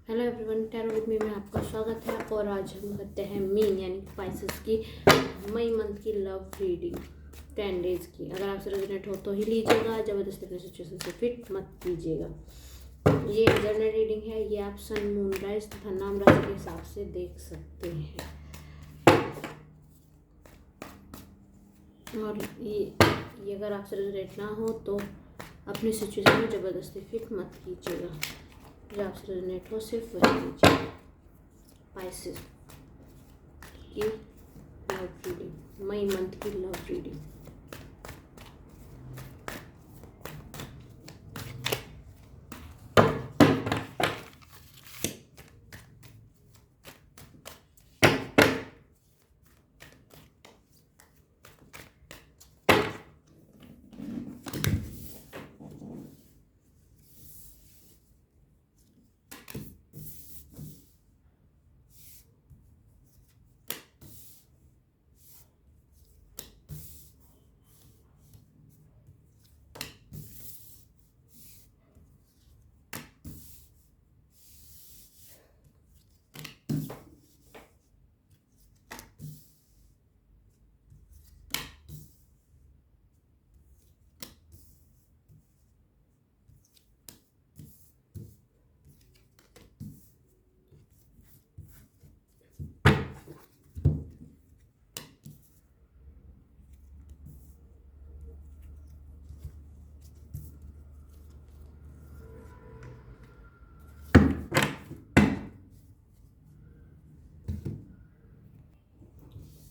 Hello everyone, tarot with me में आपका स्वागत है। और आज हम करते हैं मीन यानी पाइसेस की मई मंथ की लव रीडिंग 10 डेज की। अगर आपसे रेजोनेट हो तो ही लीजिएगा, ज़बरदस्ती अपने सिचुएशन से फिट मत कीजिएगा। ये जनरल रीडिंग है, ये आप सन मून राइज तथा नाम राशि के हिसाब से देख सकते हैं। और ये अगर आपसे रेजोनेट ना हो तो अपनी सिचुएशन में ज़बरदस्ती फिट मत कीजिएगा। जो आपसे रेजोनेट हो सिर्फ वही लीजिए। पाइसेस की लव रीडिंग, मई मंथ की लव रीडिंग।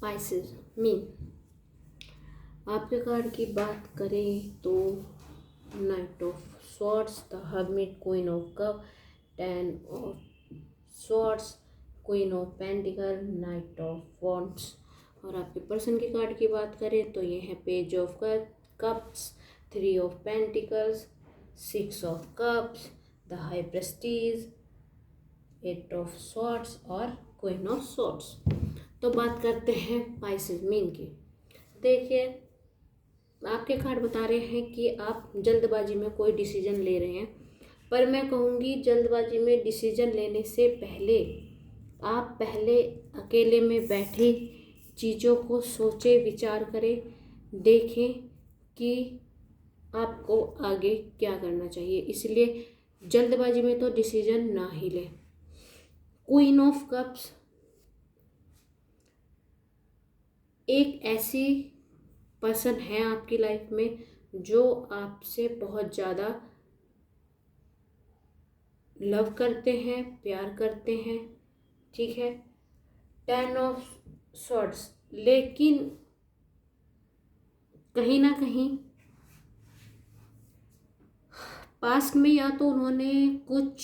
पाइसेस मीन, आपके कार्ड की बात करें तो night of swords, the hermit, queen of cup, 10 of swords, queen of pentacle, night of wands. और आपके पर्सन की कार्ड की बात करें तो ये है page of cups, 3 of pentacles, 6 of cups, the high Prestige, 8 of swords और क्वीन ऑफ स्वॉर्ड्स। तो बात करते हैं पाइसेस मीन की। देखिए, आपके कार्ड बता रहे हैं कि आप जल्दबाजी में कोई डिसीजन ले रहे हैं, पर मैं कहूँगी जल्दबाजी में डिसीजन लेने से पहले आप पहले अकेले में बैठे चीज़ों को सोचें, विचार करें, देखें कि आपको आगे क्या करना चाहिए। इसलिए जल्दबाजी में तो डिसीजन ना ही लें। क्वीन ऑफ कप्स एक ऐसी पर्सन है आपकी लाइफ में जो आपसे बहुत ज़्यादा लव करते हैं, प्यार करते हैं, ठीक है। 10 ऑफ स्वॉर्ड्स, लेकिन कहीं ना कहीं पास्ट में या तो उन्होंने कुछ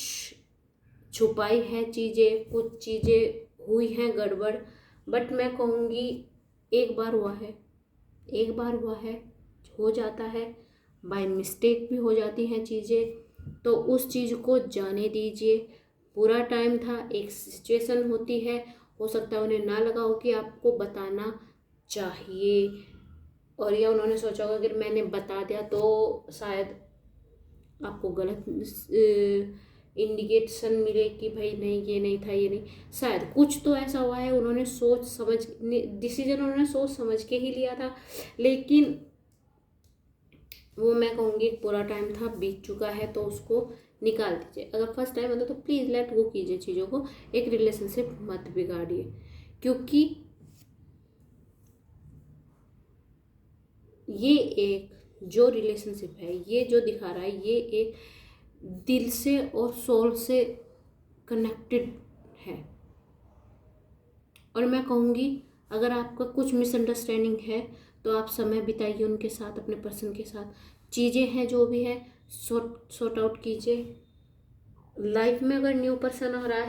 छुपाई है चीज़ें, कुछ चीज़ें हुई हैं गड़बड़। बट मैं कहूँगी एक बार हुआ है, हो जाता है, बाय मिस्टेक भी हो जाती हैं चीज़ें, तो उस चीज़ को जाने दीजिए। पूरा टाइम था, एक सिचुएशन होती है, हो सकता है उन्हें ना लगा हो कि आपको बताना चाहिए, और या उन्होंने सोचा होगा अगर मैंने बता दिया तो शायद आपको गलत इंडिकेशन मिले कि भाई नहीं ये नहीं था, ये नहीं, शायद कुछ तो ऐसा हुआ है। उन्होंने सोच समझ डिसीजन उन्होंने सोच समझ के ही लिया था, लेकिन वो मैं कहूँगी पूरा टाइम था, बीत चुका है, तो उसको निकाल दीजिए। अगर फर्स्ट टाइम होता तो प्लीज़ लेट गो कीजिए चीज़ों को, एक रिलेशनशिप मत बिगाड़िए, क्योंकि ये एक जो रिलेशनशिप है, ये जो दिखा रहा है, ये एक दिल से और सोल से कनेक्टेड है। और मैं कहूँगी अगर आपका कुछ मिसअंडरस्टैंडिंग है तो आप समय बिताइए उनके साथ, अपने पर्सन के साथ, चीज़ें हैं जो भी है सॉर्ट आउट कीजिए। लाइफ में अगर न्यू पर्सन आ रहा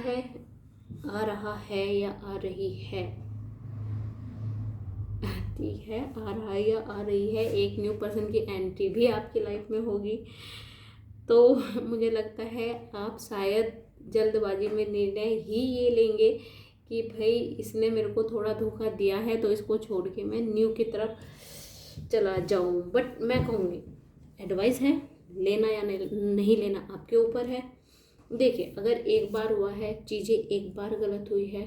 है या आ रही है, ठीक है, आ रहा है या आ रही है, एक न्यू पर्सन की एंट्री भी आपकी लाइफ में होगी, तो मुझे लगता है आप शायद जल्दबाजी में निर्णय ही ये लेंगे कि भाई इसने मेरे को थोड़ा धोखा दिया है तो इसको छोड़ के मैं न्यू की तरफ चला जाऊं। बट मैं कहूँगी एडवाइस है, लेना या नहीं लेना आपके ऊपर है। देखिए, अगर एक बार हुआ है, चीज़ें एक बार गलत हुई है,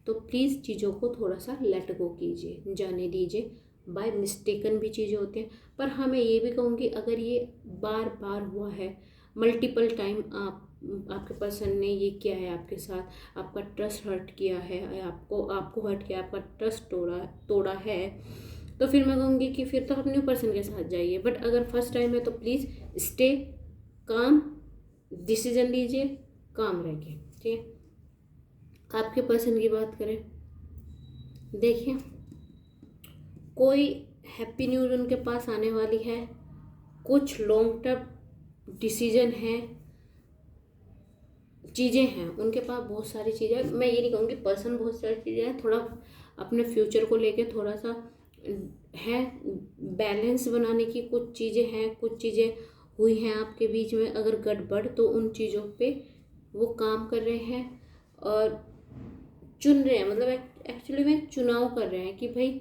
तो प्लीज़ चीज़ों को थोड़ा सा लेट गो कीजिए, जाने दीजिए। बाय मिस्टेकन भी चीज़ें होती हैं। पर हाँ, मैं ये भी कहूँगी, अगर ये बार बार हुआ है, मल्टीपल टाइम आपके पर्सन ने ये किया है आपके साथ, आपका ट्रस्ट हर्ट किया है, या आपको हर्ट किया, आपका ट्रस्ट तोड़ा है, तो फिर मैं कहूँगी कि फिर तो आप न्यू पर्सन के साथ जाइए। बट अगर फर्स्ट टाइम है तो प्लीज़ स्टे काम, डिसीजन लीजिए काम रह के, ठीक है। आपके पर्सन की बात करें, देखिए कोई हैप्पी न्यूज़ उनके पास आने वाली है, कुछ लॉन्ग टर्म डिसीजन है, चीज़ें हैं उनके पास, बहुत सारी चीज़ें। मैं ये नहीं कहूँगी पर्सन बहुत सारी चीज़ें हैं, थोड़ा अपने फ्यूचर को लेके थोड़ा सा है, बैलेंस बनाने की कुछ चीज़ें हैं, कुछ चीज़ें हुई हैं आपके बीच में अगर गड़बड़, तो उन चीज़ों पे वो काम कर रहे हैं और चुन रहे हैं, मतलब एक्चुअली में चुनाव कर रहे हैं कि भाई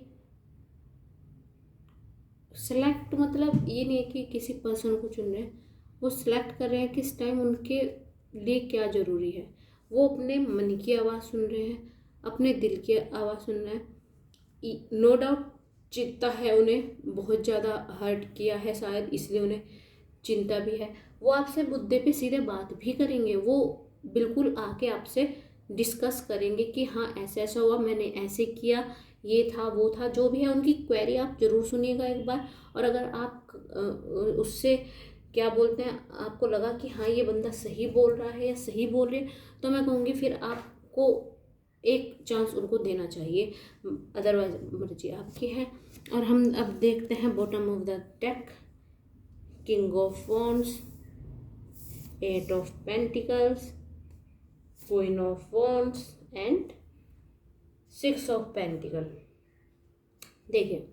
सेलेक्ट, मतलब ये नहीं है कि किसी पर्सन को चुन रहे हैं, वो सिलेक्ट कर रहे हैं किस टाइम उनके लिए क्या ज़रूरी है। वो अपने मन की आवाज़ सुन रहे हैं, अपने दिल की आवाज़ सुन रहे हैं। नो डाउट चिंता है, उन्हें बहुत ज़्यादा हर्ट किया है शायद, इसलिए उन्हें चिंता भी है। वो आपसे मुद्दे पे सीधे बात भी करेंगे, वो बिल्कुल आके आपसे डिस्कस करेंगे कि हाँ ऐसा ऐसा हुआ, मैंने ऐसे किया, ये था वो था, जो भी है उनकी क्वेरी आप ज़रूर सुनिएगा एक बार। और अगर आप उससे क्या बोलते हैं, आपको लगा कि हाँ ये बंदा सही बोल रहा है या सही बोल रहे, तो मैं कहूँगी फिर आपको एक चांस उनको देना चाहिए, अदरवाइज मर्जी आपकी है। और हम अब देखते हैं bottom of the deck, king of wands, eight of pentacles, queen of wands and six of pentacle. देखिए,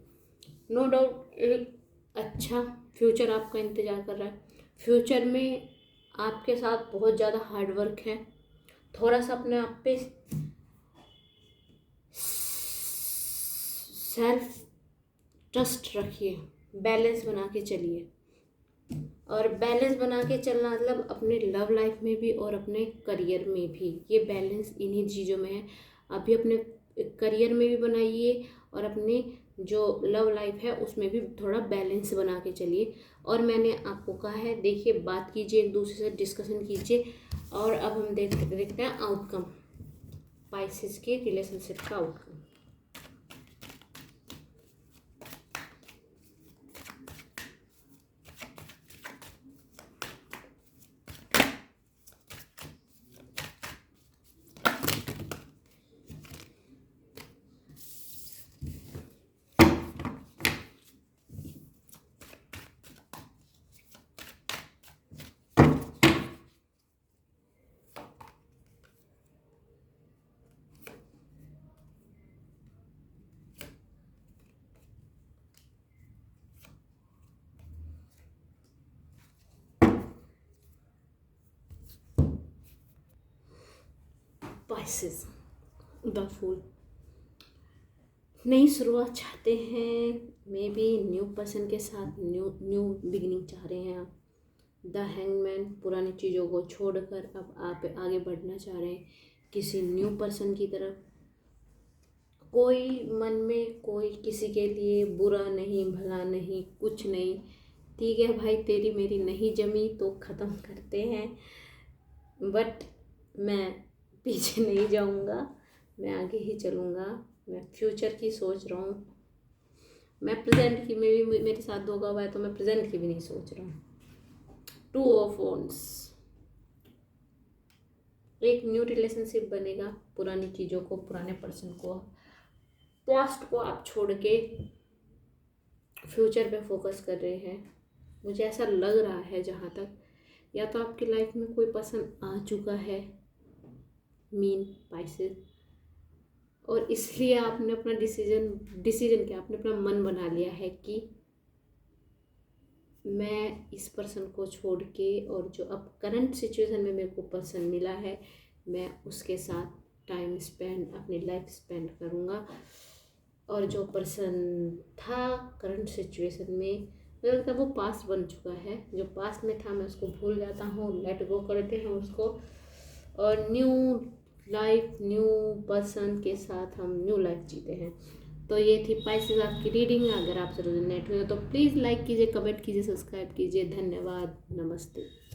नो डाउट एक अच्छा फ्यूचर आपका इंतज़ार कर रहा है। फ्यूचर में आपके साथ बहुत ज़्यादा हार्ड वर्क है, थोड़ा सा अपने आप पे सेल्फ ट्रस्ट रखिए, बैलेंस बना के चलिए। और बैलेंस बना के चलना मतलब अपने लव लाइफ में भी और अपने करियर में भी, ये बैलेंस इन्हीं चीज़ों में है। अभी अपने करियर में भी बनाइए और अपने जो लव लाइफ है उसमें भी थोड़ा बैलेंस बना के चलिए। और मैंने आपको कहा है, देखिए बात कीजिए, एक दूसरे से डिस्कशन कीजिए। और अब हम देखते हैं आउटकम, पाइसेस के रिलेशनशिप का आउटकम। पाइसेस, द फूल, नई शुरुआत चाहते हैं, मे बी न्यू पर्सन के साथ न्यू बिगिनिंग चाह रहे हैं आप। द हैंगमैन, पुरानी चीज़ों को छोड़कर अब आप आगे बढ़ना चाह रहे हैं किसी न्यू पर्सन की तरफ। कोई मन में कोई किसी के लिए बुरा नहीं, भला नहीं, कुछ नहीं, ठीक है भाई तेरी मेरी नहीं जमी तो ख़त्म करते हैं। बट मैं पीछे नहीं जाऊंगा, मैं आगे ही चलूँगा। मैं फ्यूचर की सोच रहा हूँ, मैं प्रेजेंट की में भी मेरे साथ धोखा हुआ है तो मैं प्रेजेंट की भी नहीं सोच रहा हूँ। टू ऑफ वॉन्ड्स, एक न्यू रिलेशनशिप बनेगा, पुरानी चीज़ों को, पुराने पर्सन को, पास्ट को आप छोड़ के फ्यूचर पे फोकस कर रहे हैं। मुझे ऐसा लग रहा है जहाँ तक, या तो आपकी लाइफ में कोई पर्सन आ चुका है, मीन पाइसेस, और इसलिए आपने अपना डिसीजन क्या, आपने अपना मन बना लिया है कि मैं इस पर्सन को छोड़ के, और जो अब करंट सिचुएशन में मेरे को पर्सन मिला है, मैं उसके साथ टाइम स्पेंड, अपनी लाइफ स्पेंड करूँगा। और जो पर्सन था करंट सिचुएशन में, मुझे लगता है वो पास्ट बन चुका है। जो पास्ट में था मैं उसको भूल जाता हूँ, लेट गो करते हैं उसको। और न्यू लाइफ, न्यू पर्सन के साथ हम न्यू लाइफ जीते हैं। तो ये थी पाइसेस आपकी रीडिंग। अगर आपसे रेजोनेट हुई तो प्लीज़ लाइक कीजिए, कमेंट कीजिए, सब्सक्राइब कीजिए। धन्यवाद, नमस्ते।